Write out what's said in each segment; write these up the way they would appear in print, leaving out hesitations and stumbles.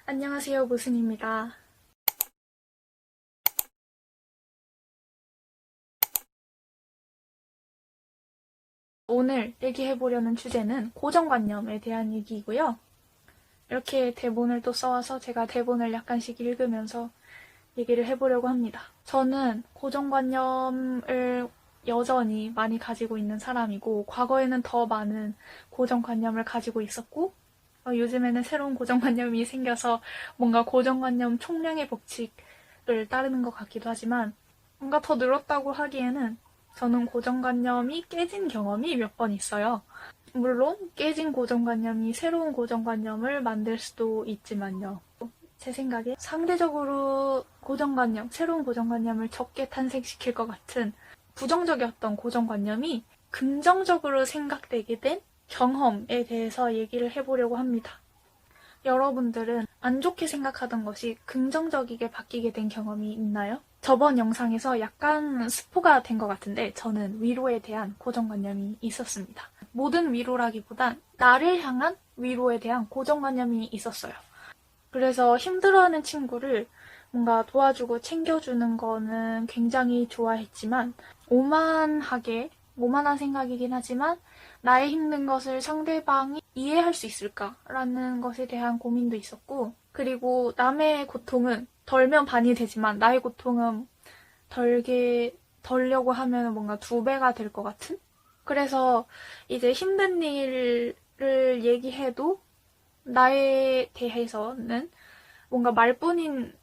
안녕하세요, 무순입니다. 오늘 얘기해보려는 주제는 고정관념에 대한 얘기이고요. 이렇게 대본을 또 써와서 제가 대본을 약간씩 읽으면서 얘기를 해보려고 합니다. 저는 고정관념을 여전히 많이 가지고 있는 사람이고, 과거에는 더 많은 고정관념을 가지고 있었고, 요즘에는 새로운 고정관념이 생겨서 뭔가 고정관념 총량의 법칙을 따르는 것 같기도 하지만, 뭔가 더 늘었다고 하기에는 저는 고정관념이 깨진 경험이 몇 번 있어요. 물론 깨진 고정관념이 새로운 고정관념을 만들 수도 있지만요. 제 생각에 상대적으로 고정관념, 새로운 고정관념을 적게 탄생시킬 것 같은 부정적이었던 고정관념이 긍정적으로 생각되게 된 경험에 대해서 얘기를 해보려고 합니다. 여러분들은 안 좋게 생각하던 것이 긍정적이게 바뀌게 된 경험이 있나요? 저번 영상에서 약간 스포가 된 것 같은데 저는 위로에 대한 고정관념이 있었습니다. 모든 위로라기보단 나를 향한 위로에 대한 고정관념이 있었어요. 그래서 힘들어하는 친구를 뭔가 도와주고 챙겨주는 거는 굉장히 좋아했지만 오만한 생각이긴 하지만 나의 힘든 것을 상대방이 이해할 수 있을까라는 것에 대한 고민도 있었고, 그리고 남의 고통은 덜면 반이 되지만 나의 고통은 덜려고 하면 뭔가 2배가 될 것 같은? 그래서 이제 힘든 일을 얘기해도 나에 대해서는 뭔가 말뿐인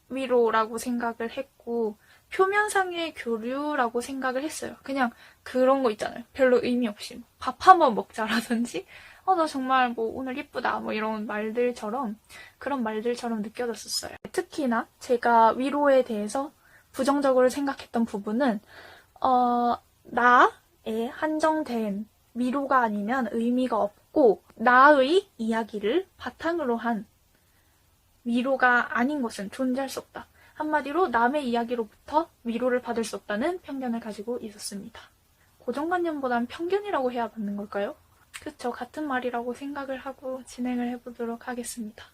위로라고 생각을 했고, 표면상의 교류라고 생각을 했어요. 그냥 그런 거 있잖아요. 별로 의미 없이. 밥 한번 먹자라든지, 나 정말 뭐 오늘 이쁘다, 뭐 이런 말들처럼, 그런 말들처럼 느껴졌었어요. 특히나 제가 위로에 대해서 부정적으로 생각했던 부분은, 나의 한정된 위로가 아니면 의미가 없고, 나의 이야기를 바탕으로 한 위로가 아닌 것은 존재할 수 없다. 한마디로 남의 이야기로부터 위로를 받을 수 없다는 편견을 가지고 있었습니다. 고정관념보단 편견이라고 해야 맞는 걸까요? 그쵸, 같은 말이라고 생각을 하고 진행을 해보도록 하겠습니다.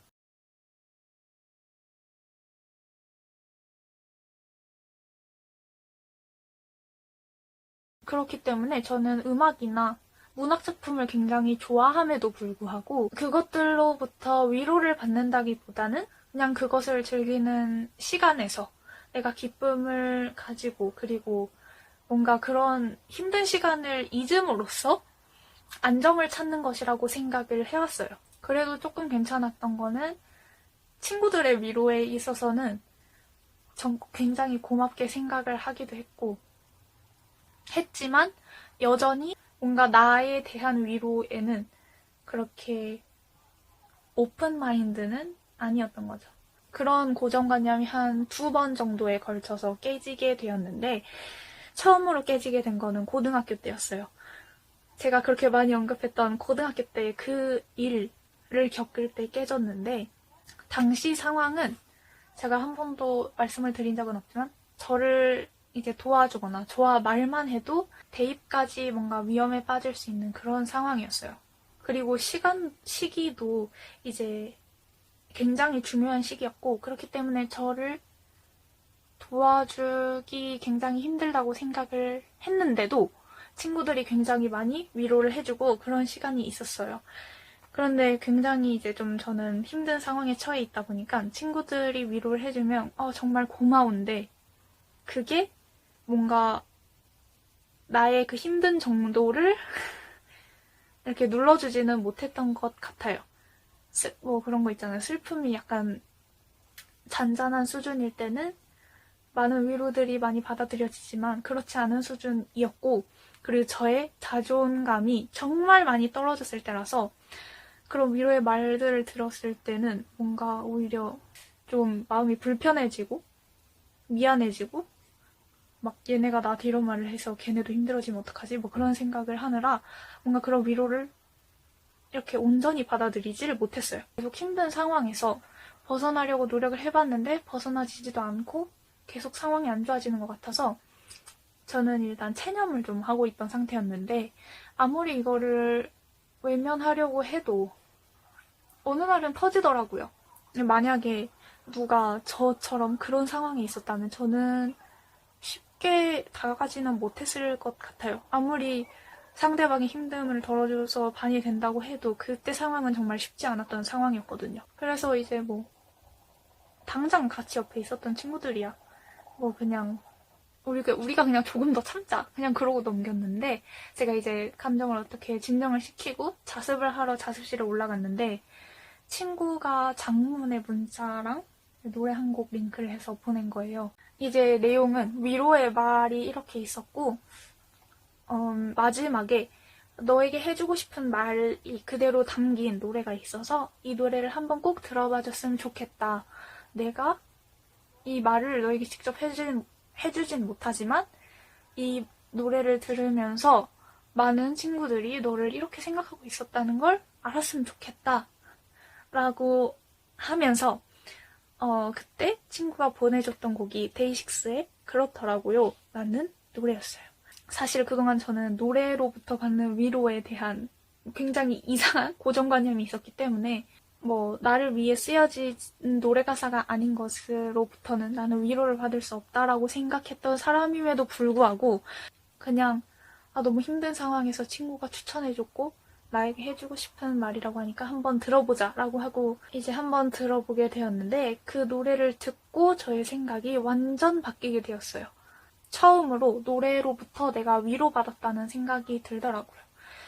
그렇기 때문에 저는 음악이나 문학작품을 굉장히 좋아함에도 불구하고 그것들로부터 위로를 받는다기보다는 그냥 그것을 즐기는 시간에서 내가 기쁨을 가지고, 그리고 뭔가 그런 힘든 시간을 잊음으로써 안정을 찾는 것이라고 생각을 해왔어요. 그래도 조금 괜찮았던 거는 친구들의 위로에 있어서는 굉장히 고맙게 생각을 하기도 했지만 여전히 뭔가 나에 대한 위로에는 그렇게 오픈 마인드는 아니었던 거죠. 그런 고정관념이 한 2번 정도에 걸쳐서 깨지게 되었는데, 처음으로 깨지게 된 거는 고등학교 때였어요. 제가 그렇게 많이 언급했던 고등학교 때 그 일을 겪을 때 깨졌는데, 당시 상황은 제가 한 번도 말씀을 드린 적은 없지만 저를 이제 도와주거나 저와 말만 해도 대입까지 뭔가 위험에 빠질 수 있는 그런 상황이었어요. 그리고 시기도 이제 굉장히 중요한 시기였고, 그렇기 때문에 저를 도와주기 굉장히 힘들다고 생각을 했는데도 친구들이 굉장히 많이 위로를 해주고 그런 시간이 있었어요. 그런데 굉장히 이제 좀 저는 힘든 상황에 처해 있다 보니까 친구들이 위로를 해주면 정말 고마운데, 그게 뭔가 나의 그 힘든 정도를 이렇게 눌러주지는 못했던 것 같아요. 뭐 그런 거 있잖아요. 슬픔이 약간 잔잔한 수준일 때는 많은 위로들이 많이 받아들여지지만 그렇지 않은 수준이었고, 그리고 저의 자존감이 정말 많이 떨어졌을 때라서 그런 위로의 말들을 들었을 때는 뭔가 오히려 좀 마음이 불편해지고 미안해지고, 막 얘네가 나한테 이런 말을 해서 걔네도 힘들어지면 어떡하지? 뭐 그런 생각을 하느라 뭔가 그런 위로를 이렇게 온전히 받아들이지를 못했어요. 계속 힘든 상황에서 벗어나려고 노력을 해봤는데 벗어나지지도 않고 계속 상황이 안 좋아지는 것 같아서 저는 일단 체념을 좀 하고 있던 상태였는데, 아무리 이거를 외면하려고 해도 어느 날은 터지더라고요. 만약에 누가 저처럼 그런 상황에 있었다면 저는 쉽게 다가가지는 못했을 것 같아요. 아무리 상대방의 힘듦을 덜어줘서 반이 된다고 해도 그때 상황은 정말 쉽지 않았던 상황이었거든요. 그래서 이제 뭐 당장 같이 옆에 있었던 친구들이야. 뭐 그냥 우리가 그냥 조금 더 참자. 그냥 그러고 넘겼는데 제가 이제 감정을 어떻게 진정을 시키고 자습을 하러 자습실에 올라갔는데 친구가 장문의 문자랑 노래 한 곡 링크를 해서 보낸 거예요. 이제 내용은 위로의 말이 이렇게 있었고 마지막에 너에게 해주고 싶은 말이 그대로 담긴 노래가 있어서 이 노래를 한번 꼭 들어봐 줬으면 좋겠다. 내가 이 말을 너에게 직접 해주진 못하지만 이 노래를 들으면서 많은 친구들이 너를 이렇게 생각하고 있었다는 걸 알았으면 좋겠다. 라고 하면서 그때 친구가 보내줬던 곡이 데이식스의 그렇더라고요. 라는 노래였어요. 사실 그동안 저는 노래로부터 받는 위로에 대한 굉장히 이상한 고정관념이 있었기 때문에 뭐 나를 위해 쓰여진 노래 가사가 아닌 것으로부터는 나는 위로를 받을 수 없다라고 생각했던 사람임에도 불구하고 그냥 너무 힘든 상황에서 친구가 추천해줬고 나에게 해주고 싶은 말이라고 하니까 한번 들어보자 라고 하고 이제 한번 들어보게 되었는데 그 노래를 듣고 저의 생각이 완전 바뀌게 되었어요. 처음으로 노래로부터 내가 위로받았다는 생각이 들더라고요.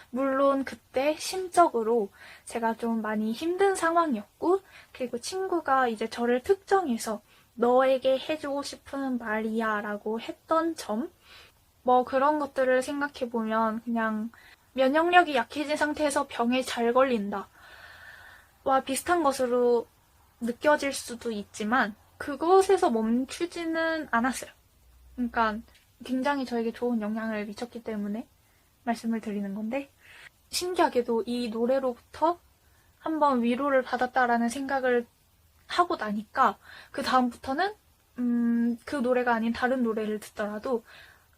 물론 그때 심적으로 제가 좀 많이 힘든 상황이었고 그리고 친구가 이제 저를 특정해서 너에게 해주고 싶은 말이야 라고 했던 점 뭐 그런 것들을 생각해보면 그냥 면역력이 약해진 상태에서 병에 잘 걸린다 와 비슷한 것으로 느껴질 수도 있지만 그것에서 멈추지는 않았어요. 그러니까 굉장히 저에게 좋은 영향을 미쳤기 때문에 말씀을 드리는 건데 신기하게도 이 노래로부터 한번 위로를 받았다라는 생각을 하고 나니까 그 다음부터는 그 노래가 아닌 다른 노래를 듣더라도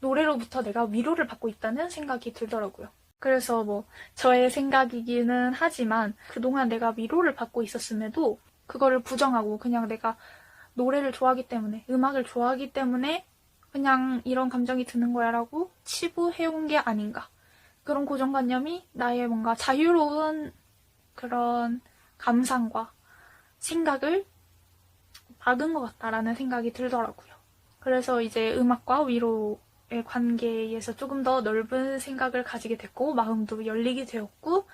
노래로부터 내가 위로를 받고 있다는 생각이 들더라고요. 그래서 뭐 저의 생각이기는 하지만 그동안 내가 위로를 받고 있었음에도 그거를 부정하고 그냥 내가 노래를 좋아하기 때문에 음악을 좋아하기 때문에 그냥 이런 감정이 드는 거야 라고 치부해온 게 아닌가. 그런 고정관념이 나의 뭔가 자유로운 그런 감상과 생각을 막은 것 같다라는 생각이 들더라고요. 그래서 이제 음악과 위로의 관계에서 조금 더 넓은 생각을 가지게 됐고 마음도 열리게 되었고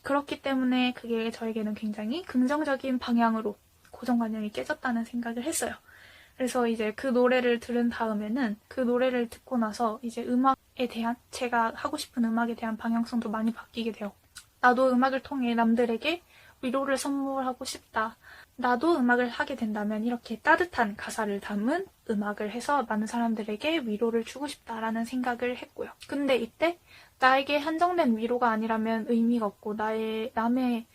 그렇기 때문에 그게 저에게는 굉장히 긍정적인 방향으로 고정관념이 깨졌다는 생각을 했어요. 그래서 이제 그 노래를 들은 다음에는 그 노래를 듣고 나서 이제 음악에 대한 제가 하고 싶은 음악에 대한 방향성도 많이 바뀌게 되었고 나도 음악을 통해 남들에게 위로를 선물하고 싶다. 나도 음악을 하게 된다면 이렇게 따뜻한 가사를 담은 음악을 해서 많은 사람들에게 위로를 주고 싶다라는 생각을 했고요. 근데 이때 나에게 한정된 위로가 아니라면 의미가 없고 남의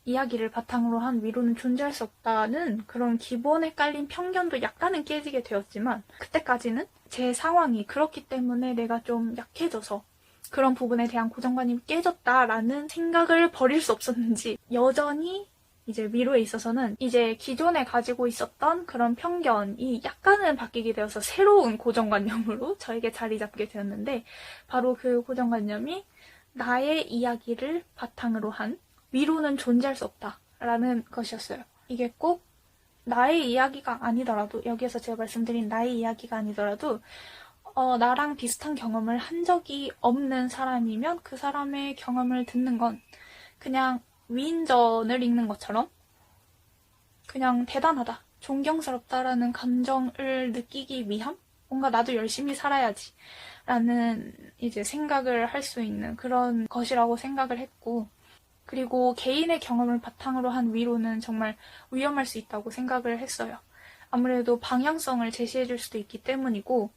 이야기를 바탕으로 한 위로는 존재할 수 없다는 그런 기본에 깔린 편견도 약간은 깨지게 되었지만 그때까지는 제 상황이 그렇기 때문에 내가 좀 약해져서 그런 부분에 대한 고정관념이 깨졌다라는 생각을 버릴 수 없었는지 여전히 이제 위로에 있어서는 이제 기존에 가지고 있었던 그런 편견이 약간은 바뀌게 되어서 새로운 고정관념으로 저에게 자리 잡게 되었는데 바로 그 고정관념이 나의 이야기를 바탕으로 한 위로는 존재할 수 없다라는 것이었어요. 이게 꼭 나의 이야기가 아니더라도 여기에서 제가 말씀드린 나의 이야기가 아니더라도 나랑 비슷한 경험을 한 적이 없는 사람이면 그 사람의 경험을 듣는 건 그냥 위인전을 읽는 것처럼 그냥 대단하다, 존경스럽다라는 감정을 느끼기 위함? 뭔가 나도 열심히 살아야지 라는 이제 생각을 할 수 있는 그런 것이라고 생각을 했고 그리고 개인의 경험을 바탕으로 한 위로는 정말 위험할 수 있다고 생각을 했어요. 아무래도 방향성을 제시해줄 수도 있기 때문이고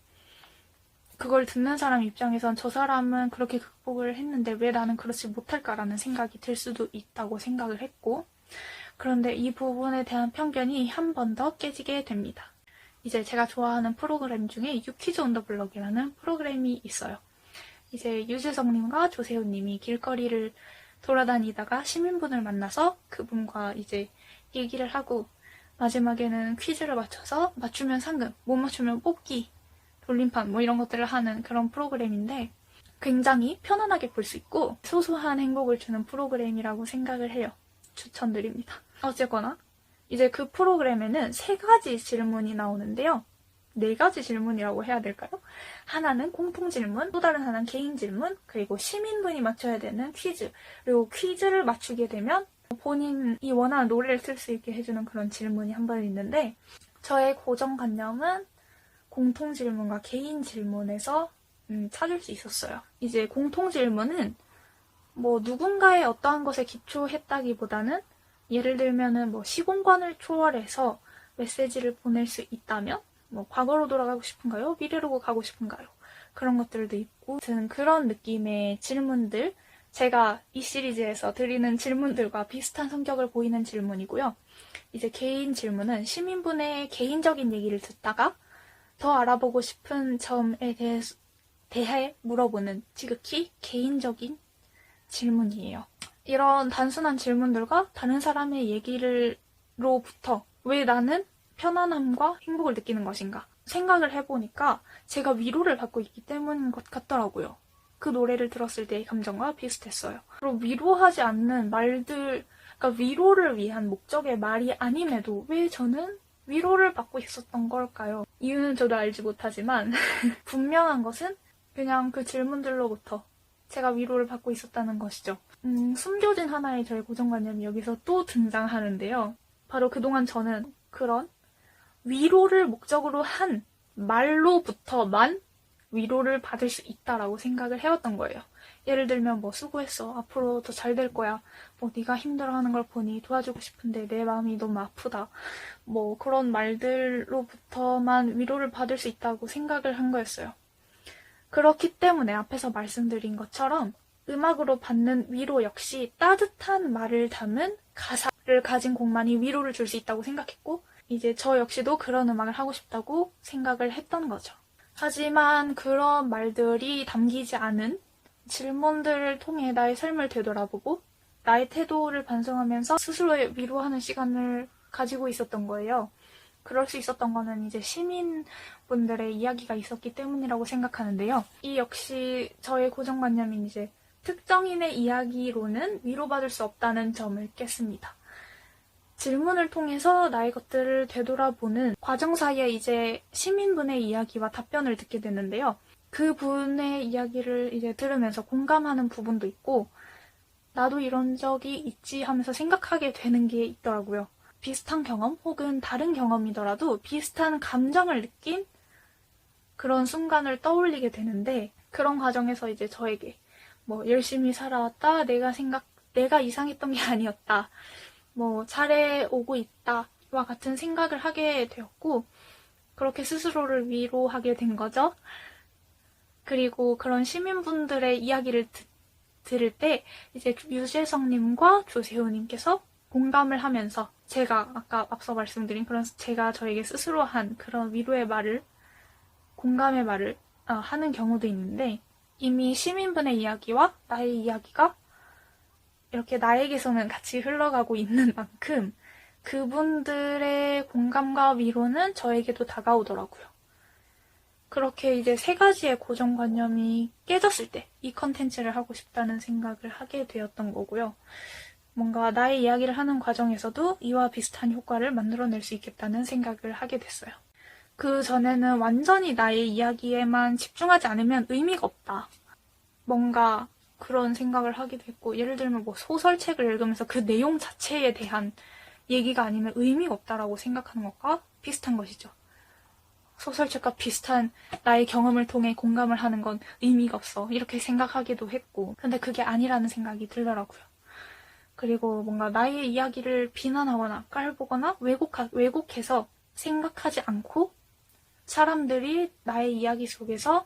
그걸 듣는 사람 입장에선 저 사람은 그렇게 극복을 했는데 왜 나는 그렇지 못할까라는 생각이 들 수도 있다고 생각을 했고 그런데 이 부분에 대한 편견이 한 번 더 깨지게 됩니다. 이제 제가 좋아하는 프로그램 중에 유퀴즈 온 더 블럭이라는 프로그램이 있어요. 이제 유재석님과 조세호님이 길거리를 돌아다니다가 시민분을 만나서 그분과 이제 얘기를 하고 마지막에는 퀴즈를 맞춰서 맞추면 상금, 못 맞추면 뽑기, 돌림판 뭐 이런 것들을 하는 그런 프로그램인데 굉장히 편안하게 볼 수 있고 소소한 행복을 주는 프로그램이라고 생각을 해요. 추천드립니다. 어쨌거나 이제 그 프로그램에는 3가지 질문이 나오는데요. 4가지 질문이라고 해야 될까요? 하나는 공통 질문, 또 다른 하나는 개인 질문, 그리고 시민분이 맞춰야 되는 퀴즈. 그리고 퀴즈를 맞추게 되면 본인이 원하는 노래를 틀 수 있게 해주는 그런 질문이 한 번 있는데 저의 고정관념은 공통 질문과 개인 질문에서 찾을 수 있었어요. 이제 공통 질문은 뭐 누군가의 어떠한 것에 기초했다기보다는 예를 들면은 뭐 시공간을 초월해서 메시지를 보낼 수 있다면 뭐 과거로 돌아가고 싶은가요? 미래로 가고 싶은가요? 그런 것들도 있고 그런 느낌의 질문들 제가 이 시리즈에서 드리는 질문들과 비슷한 성격을 보이는 질문이고요. 이제 개인 질문은 시민분의 개인적인 얘기를 듣다가 더 알아보고 싶은 점에 대해 물어보는 지극히 개인적인 질문이에요. 이런 단순한 질문들과 다른 사람의 얘기로부터 왜 나는 편안함과 행복을 느끼는 것인가 생각을 해보니까 제가 위로를 받고 있기 때문인 것 같더라고요. 그 노래를 들었을 때의 감정과 비슷했어요. 그리고 위로하지 않는 말들, 그러니까 위로를 위한 목적의 말이 아님에도 왜 저는 위로를 받고 있었던 걸까요? 이유는 저도 알지 못하지만 분명한 것은 그냥 그 질문들로부터 제가 위로를 받고 있었다는 것이죠. 숨겨진 하나의 저의 고정관념이 여기서 또 등장하는데요. 바로 그동안 저는 그런 위로를 목적으로 한 말로부터만 위로를 받을 수 있다라고 생각을 해왔던 거예요. 예를 들면 뭐 수고했어. 앞으로 더 잘 될 거야. 뭐 네가 힘들어하는 걸 보니 도와주고 싶은데 내 마음이 너무 아프다. 뭐 그런 말들로부터만 위로를 받을 수 있다고 생각을 한 거였어요. 그렇기 때문에 앞에서 말씀드린 것처럼 음악으로 받는 위로 역시 따뜻한 말을 담은 가사를 가진 곡만이 위로를 줄 수 있다고 생각했고 이제 저 역시도 그런 음악을 하고 싶다고 생각을 했던 거죠. 하지만 그런 말들이 담기지 않은 질문들을 통해 나의 삶을 되돌아보고 나의 태도를 반성하면서 스스로의 위로하는 시간을 가지고 있었던 거예요. 그럴 수 있었던 거는 이제 시민분들의 이야기가 있었기 때문이라고 생각하는데요. 이 역시 저의 고정관념인 이제 특정인의 이야기로는 위로받을 수 없다는 점을 깼습니다. 질문을 통해서 나의 것들을 되돌아보는 과정 사이에 이제 시민분의 이야기와 답변을 듣게 되는데요. 그분의 이야기를 이제 들으면서 공감하는 부분도 있고 나도 이런 적이 있지 하면서 생각하게 되는 게 있더라고요. 비슷한 경험 혹은 다른 경험이더라도 비슷한 감정을 느낀 그런 순간을 떠올리게 되는데 그런 과정에서 이제 저에게 뭐 열심히 살아왔다, 내가 이상했던 게 아니었다, 뭐 잘해오고 있다와 같은 생각을 하게 되었고 그렇게 스스로를 위로하게 된 거죠. 그리고 그런 시민분들의 이야기를 들을 때 이제 유재석님과 조세호님께서 공감을 하면서 제가 아까 앞서 말씀드린 그런 제가 저에게 스스로 한 그런 위로의 말을 공감의 말을 하는 경우도 있는데 이미 시민분의 이야기와 나의 이야기가 이렇게 나에게서는 같이 흘러가고 있는 만큼 그분들의 공감과 위로는 저에게도 다가오더라고요. 그렇게 이제 3가지의 고정관념이 깨졌을 때 이 컨텐츠를 하고 싶다는 생각을 하게 되었던 거고요. 뭔가 나의 이야기를 하는 과정에서도 이와 비슷한 효과를 만들어낼 수 있겠다는 생각을 하게 됐어요. 그 전에는 완전히 나의 이야기에만 집중하지 않으면 의미가 없다. 뭔가 그런 생각을 하게 됐고 예를 들면 뭐 소설책을 읽으면서 그 내용 자체에 대한 얘기가 아니면 의미가 없다라고 생각하는 것과 비슷한 것이죠. 소설책과 비슷한 나의 경험을 통해 공감을 하는 건 의미가 없어. 이렇게 생각하기도 했고 근데 그게 아니라는 생각이 들더라고요. 그리고 뭔가 나의 이야기를 비난하거나 깔보거나 왜곡해서 생각하지 않고 사람들이 나의 이야기 속에서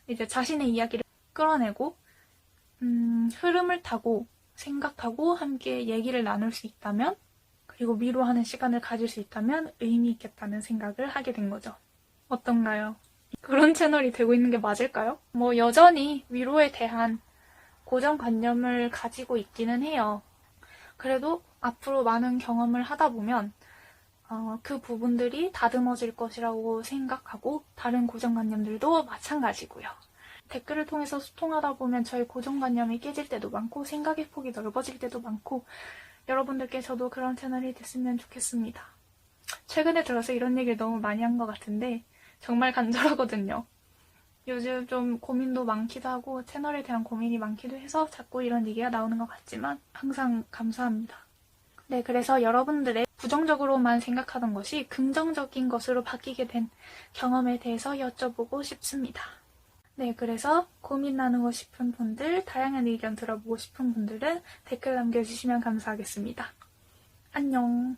이제 자신의 이야기를 끌어내고 흐름을 타고 생각하고 함께 얘기를 나눌 수 있다면 그리고 위로하는 시간을 가질 수 있다면 의미 있겠다는 생각을 하게 된 거죠. 어떤가요? 그런 채널이 되고 있는 게 맞을까요? 뭐 여전히 위로에 대한 고정관념을 가지고 있기는 해요. 그래도 앞으로 많은 경험을 하다 보면 그 부분들이 다듬어질 것이라고 생각하고 다른 고정관념들도 마찬가지고요. 댓글을 통해서 소통하다 보면 저의 고정관념이 깨질 때도 많고 생각의 폭이 넓어질 때도 많고 여러분들께서도 그런 채널이 됐으면 좋겠습니다. 최근에 들어서 이런 얘기를 너무 많이 한 것 같은데 정말 간절하거든요. 요즘 좀 고민도 많기도 하고 채널에 대한 고민이 많기도 해서 자꾸 이런 얘기가 나오는 것 같지만 항상 감사합니다. 네, 그래서 여러분들의 부정적으로만 생각하던 것이 긍정적인 것으로 바뀌게 된 경험에 대해서 여쭤보고 싶습니다. 네, 그래서 고민 나누고 싶은 분들, 다양한 의견 들어보고 싶은 분들은 댓글 남겨주시면 감사하겠습니다. 안녕.